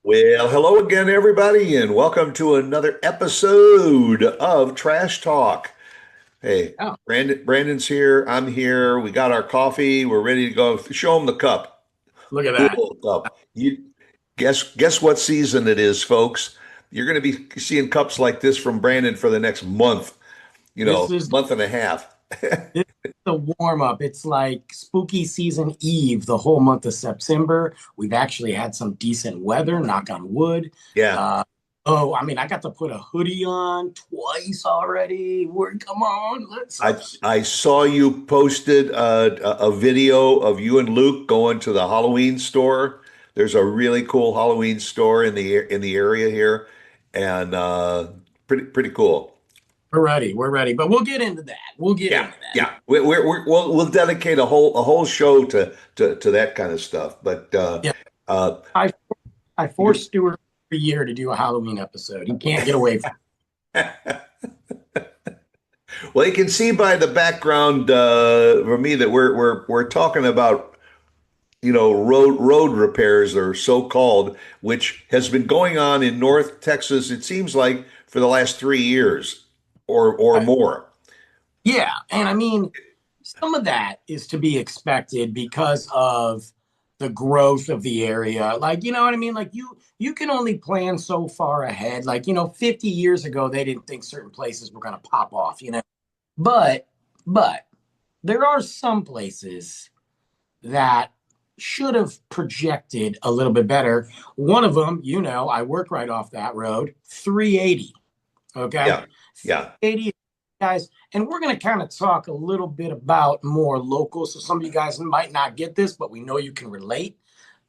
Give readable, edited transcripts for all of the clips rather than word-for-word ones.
Well, hello again, everybody, and welcome to another episode of Trash Talk. Hey, Oh, Brandon's here. I'm here. We got our coffee. We're ready to go. Show him the cup. look at that. Cool cup. You guess what season it is, folks? You're going to be seeing cups like this from Brandon for the next month, This is month and a half. this is the warm up. It's like spooky season eve, the whole month of September. We've actually had some decent weather, knock on wood. Yeah. Uh, I got to put a hoodie on twice already. Come on, let's. I saw you posted a video of you and Luke going to the Halloween store. There's a really cool Halloween store in the area here, and pretty cool. We're ready. We're ready. But we'll get into that. We'll get Yeah, into that. yeah. We'll dedicate a whole show to that kind of stuff. But Yeah, uh, I I force Stuart every year to do a Halloween episode. He can't get away from. well, you can see by the background for me that we're talking about road repairs or so-called, which has been going on in North Texas, it seems like for the last 3 years or more. Yeah, and I mean, some of that is to be expected because of the growth of the area. Like, you know what I mean? Like you can only plan so far ahead. Like, 50 years ago they didn't think certain places were going to pop off. But but there are some places that should have projected a little bit better. One of them, I work right off that road, 380. Okay. Yeah, yeah. 80 guys, and we're going to kind of talk a little bit about more local. So some of you guys might not get this, but we know you can relate.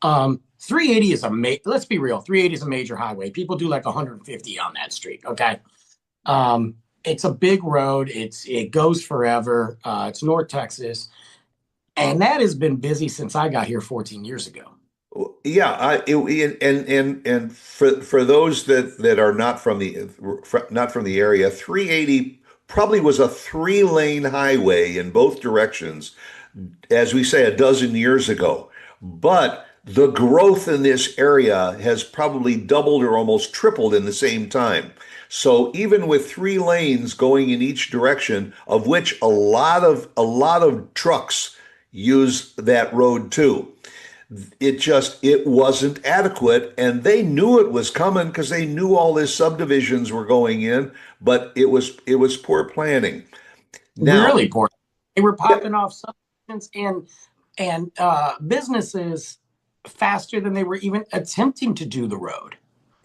380 is let's be real, 380 is a major highway. People do like 150 on that street. Okay. It's a big road. It goes forever. It's North Texas, and that has been busy since I got here 14 years ago. Yeah, and for those that are not from the area, 380 probably was a three-lane highway in both directions, as we say, a dozen years ago. But the growth in this area has probably doubled or almost tripled in the same time. So even with three lanes going in each direction, of which a lot of trucks use that road too, it wasn't adequate, and they knew it was coming because they knew all these subdivisions were going in, but it was poor planning. Now, Really poor. They were yeah, popping off substance and businesses faster than they were even attempting to do the road.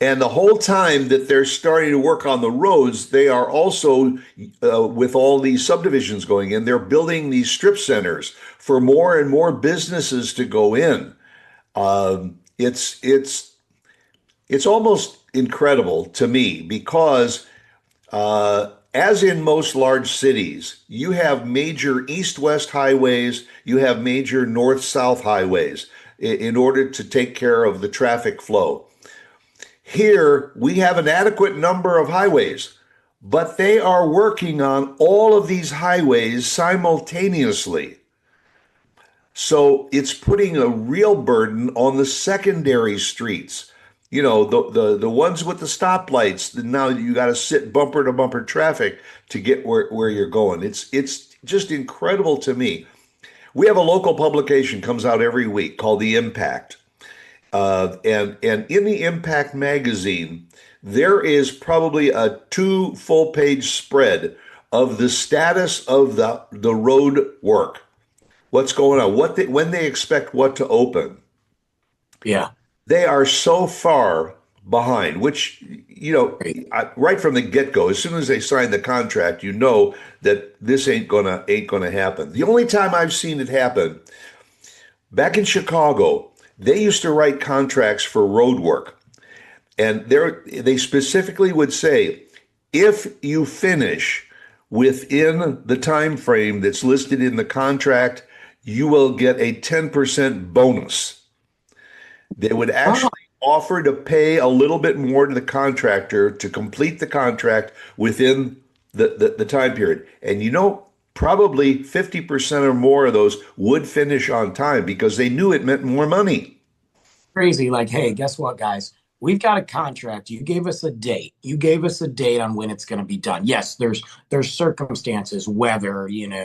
and the whole time that they're starting to work on the roads, they are also with all these subdivisions going in, they're building these strip centers for more and more businesses to go in. It's almost incredible to me because as in most large cities, you have major east-west highways, you have major north-south highways in order to take care of the traffic flow. Here, we have an adequate number of highways, but they are working on all of these highways simultaneously. So it's putting a real burden on the secondary streets. The ones with the stoplights. Now you got to sit bumper to bumper traffic to get where you're going. It's just incredible to me. We have a local publication comes out every week called The Impact. And in the Impact magazine, there is probably a two full page spread of the status of the road work. What's going on? When they expect what to open? Yeah. They are so far behind, which, right from the get-go, as soon as they sign the contract, you know that this ain't gonna happen. The only time I've seen it happen, back in Chicago, they used to write contracts for road work. And they specifically would say, if you finish within the time frame that's listed in the contract, you will get a 10% bonus. They would Oh, actually offer to pay a little bit more to the contractor to complete the contract within the time period. And probably 50% or more of those would finish on time because they knew it meant more money. crazy. Like, hey, guess what, guys? we've got a contract. You gave us a date. You gave us a date on when it's going to be done. Yes, there's circumstances, weather, Yeah,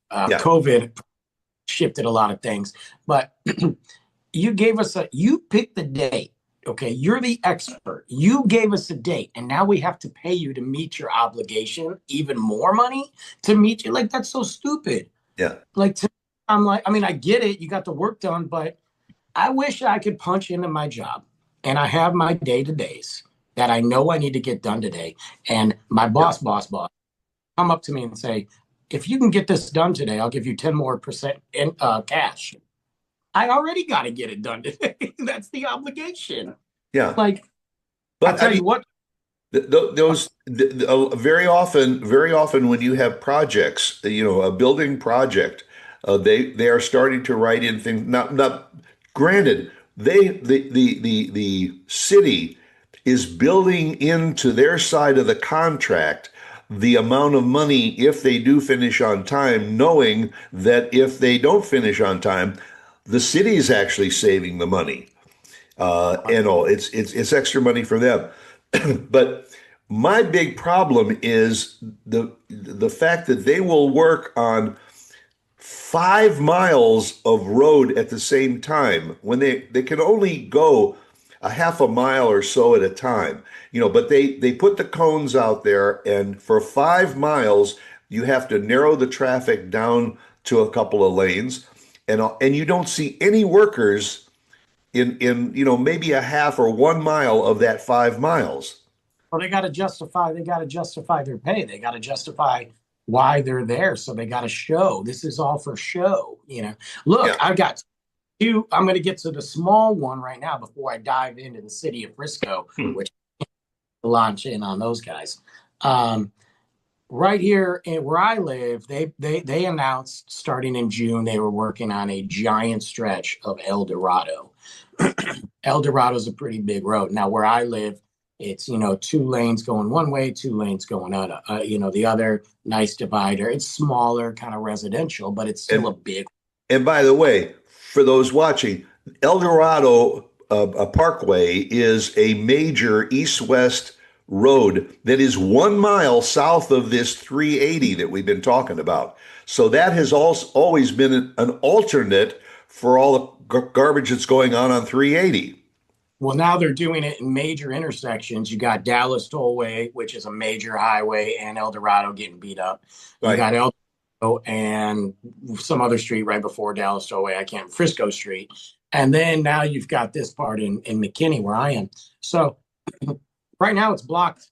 COVID shifted a lot of things, but you picked the date. Okay, you're the expert. You gave us a date, and now we have to pay you to meet your obligation, even more money to meet you. Like, that's so stupid. yeah, Like, I'm like, I mean, I get it. You got the work done, but I wish I could punch into my job and I have my day to days that I know I need to get done today. And my yeah, boss come up to me and say, if you can get this done today, I'll give you 10 more percent in cash. I already got to get it done today. That's the obligation. yeah. Like, I But I tell mean, you what, very often when you have projects, a building project, they are starting to write in things. Not granted, the city is building into their side of the contract the amount of money if they do finish on time, knowing that if they don't finish on time, the city is actually saving the money. And all it's extra money for them. But my big problem is the fact that they will work on 5 miles of road at the same time when they can only go a half a mile or so at a time. But they put the cones out there, and for 5 miles you have to narrow the traffic down to a couple of lanes, and you don't see any workers in maybe a half or 1 mile of that 5 miles. well, they got to justify their pay. They got to justify why they're there. So they got to show this is all for show. Look, Yeah. I've got two. I'm going to get to the small one right now before I dive into the city of Frisco, Hmm. which launch in on those guys. Um, right here where I live, they announced starting in June they were working on a giant stretch of El Dorado. El Dorado is a pretty big road. Now where I live, it's 2 lanes going one way, 2 lanes going out. The other nice divider. It's smaller, kind of residential, but it's still a And big. and by the way, for those watching, El Dorado Parkway is a major east-west road that is 1 mile south of this 380 that we've been talking about. So that has also always been an alternate for all the garbage that's going on 380. Well, now they're doing it in major intersections. You got Dallas Tollway, which is a major highway, and El Dorado getting beat up. You Right. got El Dorado and some other street right before Dallas Tollway. I can't, Frisco Street. And then now you've got this part in McKinney where I am. So right now it's blocked.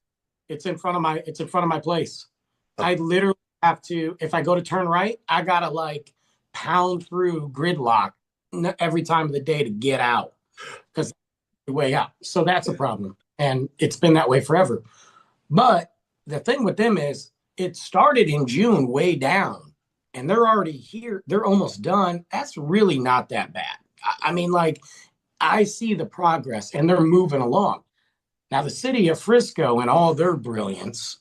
It's in front of my place. Uh, I literally have to, if I go to turn right, I gotta like pound through gridlock every time of the day to get out because the way out. So that's a problem. And it's been that way forever. But the thing with them is it started in June way down and they're already here. They're almost done. That's really not that bad. I mean, like, I see the progress and they're moving along. Now, the city of Frisco and all their brilliance,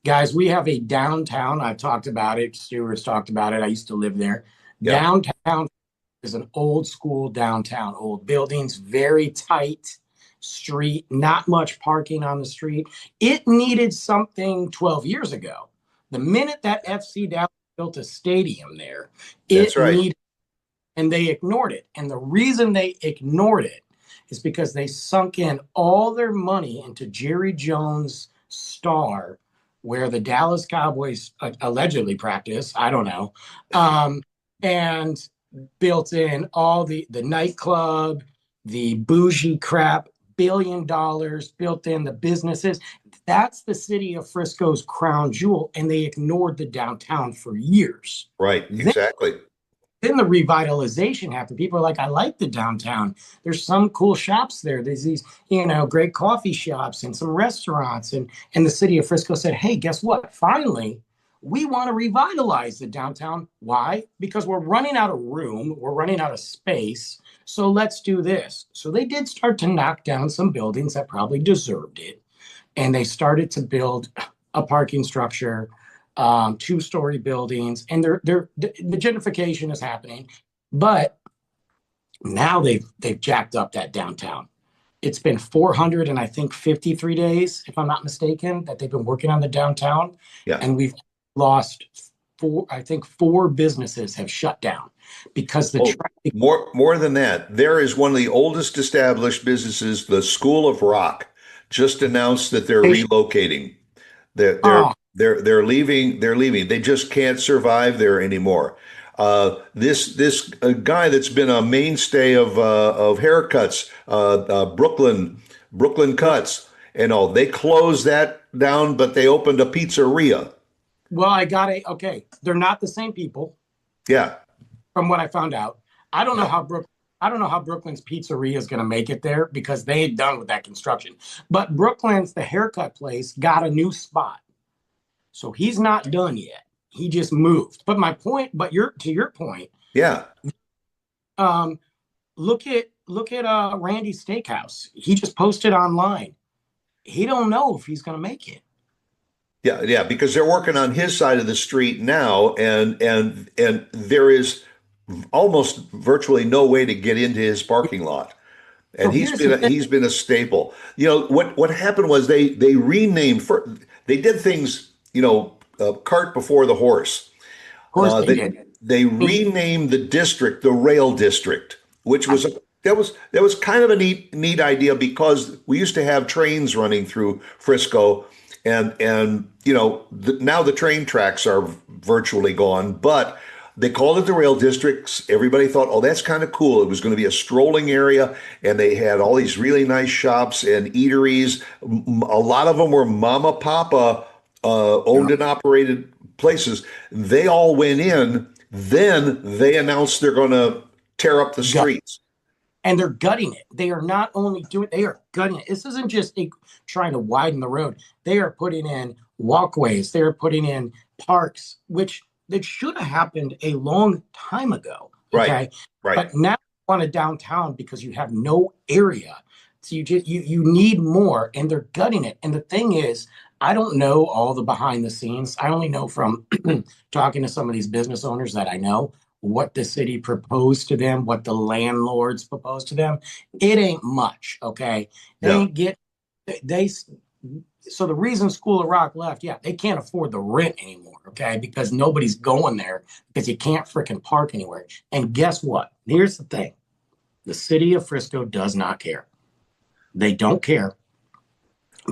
guys, we have a downtown. I've talked about it. Stuart's talked about it. I used to live there. yeah. Downtown is an old school downtown, old buildings, very tight street, not much parking on the street. It needed something 12 years ago. The minute that FC Dallas built a stadium there, That's it right. needed, and they ignored it. And the reason they ignored it is because they sunk in all their money into Jerry Jones' star, where the Dallas Cowboys allegedly practice. I don't know. And built in all the nightclub, the bougie crap, $1 billion built in the businesses. That's the city of Frisco's crown jewel, and they ignored the downtown for years. Right. Then Exactly. then the revitalization happened. People are like, I like the downtown. There's some cool shops there. There's these, great coffee shops and some restaurants. And the city of Frisco said, hey, guess what? Finally, we want to revitalize the downtown. Why? Because we're running out of room, we're running out of space. So let's do this. So they did start to knock down some buildings that probably deserved it. And they started to build a parking structure, 2-story buildings, and the gentrification is happening. But now they've jacked up that downtown. It's been 400 and I think 53 days, if I'm not mistaken, that they've been working on the downtown. Yeah. And we've lost four, I think four businesses have shut down because the Oh, traffic. more than that. There is one of the oldest established businesses, the School of Rock, just announced that they're relocating. They're they're Oh, they're leaving. They're leaving. They just can't survive there anymore. This guy that's been a mainstay of haircuts, Brooklyn Cuts, and all. They closed that down, but they opened a pizzeria. well, I got a, okay. They're not the same people Yeah, from what I found out. I don't know yeah. how I don't know how Brooklyn's Pizzeria is going to make it there because they ain't done with that construction. But Brooklyn's, the haircut place, got a new spot. So he's not done yet. He just moved. But my point, but to your point, Yeah. um, look at Randy's Steakhouse. He just posted online. He don't know if he's going to make it. Yeah, yeah, because they're working on his side of the street now, and there is almost virtually no way to get into his parking lot. And So here's the thing. he's been a staple. You know what happened was they renamed for they did things, cart before the horse. Of course they They did. they I mean, renamed the district the Rail District, which was that was kind of a neat idea because we used to have trains running through Frisco, and now the train tracks are virtually gone, but they called it the Rail Districts. Everybody thought, oh, that's kind of cool. It was going to be a strolling area, and they had all these really nice shops and eateries. A lot of them were mama papa yeah, owned and operated places. They all went in. Then they announced they're going to tear up the gut, streets. and they're gutting it. They are not only doing, they are gutting it. This isn't just trying to widen the road. They are putting in walkways. They are putting in parks, which that should have happened a long time ago. Right, Okay, right. but now you want a downtown because you have no area. So you need more, and they're gutting it. And the thing is, I don't know all the behind the scenes. I only know from talking to some of these business owners that I know what the city proposed to them, what the landlords proposed to them. It ain't much, okay? They Yeah, ain't get they so the reason School of Rock left, yeah, they can't afford the rent anymore, okay? Because nobody's going there because you can't freaking park anywhere. And guess what? Here's the thing. The city of Frisco does not care. They don't care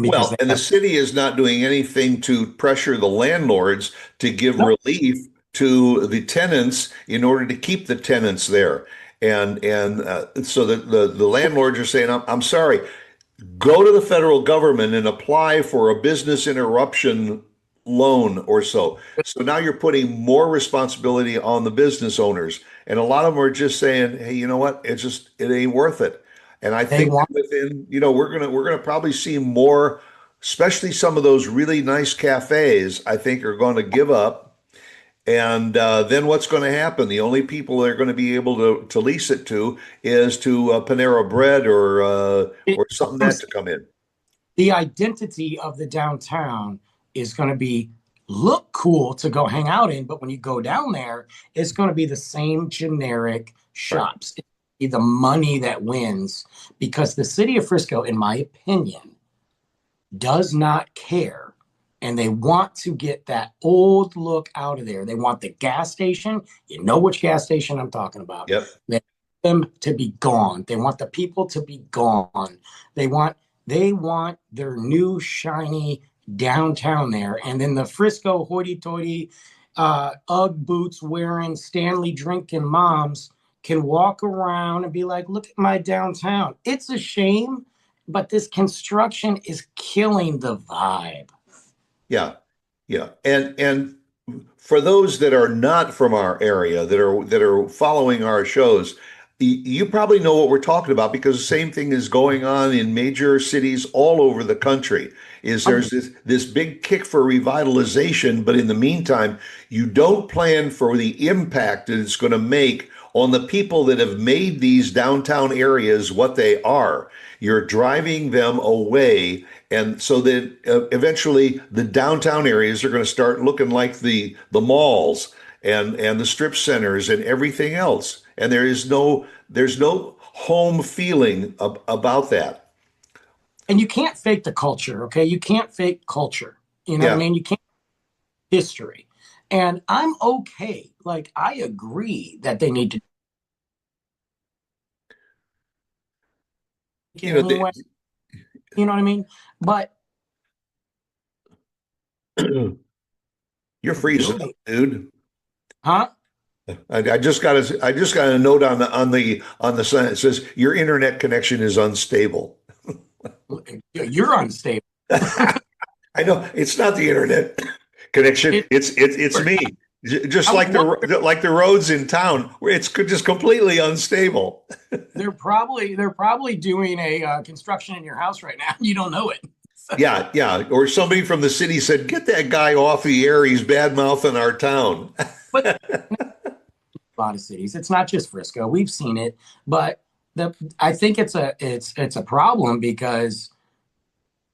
because well, they and the have city is not doing anything to pressure the landlords to give no, relief to the tenants in order to keep the tenants there. And so the landlords are saying, I'm sorry, go to the federal government and apply for a business interruption loan or so. So now you're putting more responsibility on the business owners. And a lot of them are just saying, hey, you know what? It ain't worth it. And I they think that want within, we're gonna probably see more, especially some of those really nice cafes, I think are going to give up. And then what's going to happen? The only people that are going to be able to lease it to is to Panera Bread it, or something that to come in. the identity of the downtown is going to be look cool to go hang out in, but when you go down there, it's going to be the same generic Right. shops. It's the money that wins because the city of Frisco, in my opinion, does not care. And they want to get that old look out of there. They want the gas station. You know which gas station I'm talking about. Yep. They want them to be gone. They want the people to be gone. They want they want their new shiny downtown there. And then the Frisco hoity-toity Ugg boots wearing Stanley drinking moms can walk around and be like, look at my downtown. It's a shame, but this construction is killing the vibe. Yeah. Yeah. And for those that are not from our area that are following our shows, you probably know what we're talking about because the same thing is going on in major cities all over the country. Is there's this big kick for revitalization, but in the meantime, you don't plan for the impact that it's going to make on the people that have made these downtown areas what they are. You're driving them away, and so that eventually the downtown areas are going to start looking like the malls and the strip centers and everything else. And there's no home feeling about that. and you can't fake the culture, okay? You can't fake culture. You know what I Yeah. mean? You can't history. And I'm okay. Like I agree that they need to take You it know, the, anyway. You know what I mean? But you're the freezing up, building, dude. huh? I just got a note on the sign. It says your internet connection is unstable. You're unstable. I know it's not the internet connection. It, It's me. Just I was like wondering, the roads in town, where it's just completely unstable. they're probably doing a construction in your house right now. You don't know it. Yeah, yeah. Or somebody from the city said, "Get that guy off the air. He's bad mouthing our town." But a lot of cities, it's not just Frisco. We've seen it, but the I think it's a problem because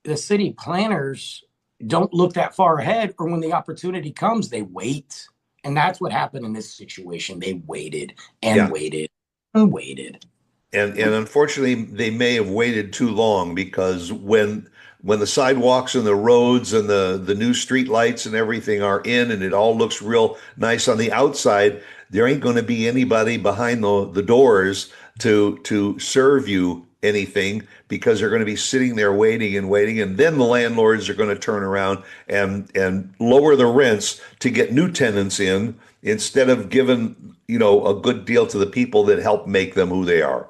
the city planners don't look that far ahead, or when the opportunity comes, they wait. And that's what happened in this situation. They waited and Yeah. waited and waited. And unfortunately, they may have waited too long because when the sidewalks and the roads and the new street lights and everything are in and it all looks real nice on the outside, there ain't going to be anybody behind the doors to serve you anything because they're going to be sitting there waiting and waiting, and then the landlords are going to turn around and lower the rents to get new tenants in instead of giving, a good deal to the people that help make them who they are.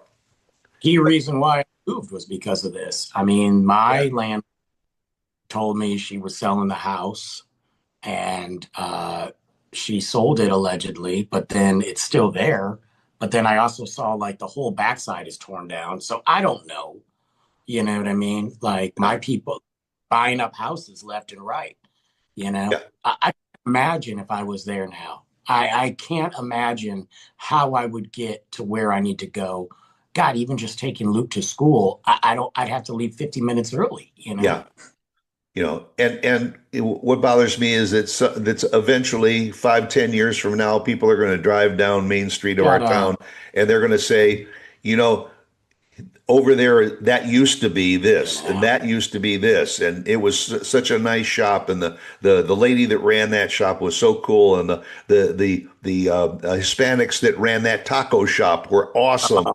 Key reason why I moved was because of this. I mean, Yeah. my land told me she was selling the house and she sold it allegedly, but then it's still there. But then I also saw like the whole backside is torn down. So I don't know. You know what I mean? Like Yeah. my people buying up houses left and right. You know, Yeah. I can't imagine if I was there now. I can't imagine how I would get to where I need to go. God, even just taking Luke to school, I don't. I'd have to leave 50 minutes early. You know, Yeah. What bothers me is that's eventually 5, 10 years from now, people are going to drive down Main Street of our shut up. town and they're going to say, you know, over there that used to be You this and know, that used to be this and it was such a nice shop and the lady that ran that shop was so cool and the Hispanics that ran that taco shop were awesome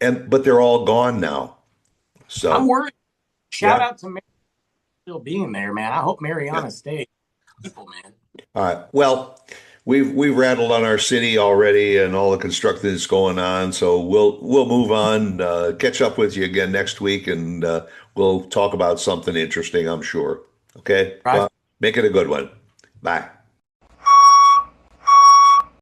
and but they're all gone now. I'm So worried. Shout yeah. out to Mary still being there, man. I hope Yeah. Mariana stays. People, man. All right. Well, we've rattled on our city already and all the construction that's going on, so we'll move on. Catch up with you again next week, and we'll talk about something interesting, I'm sure. Okay. Right. Well, make it a good one. Bye.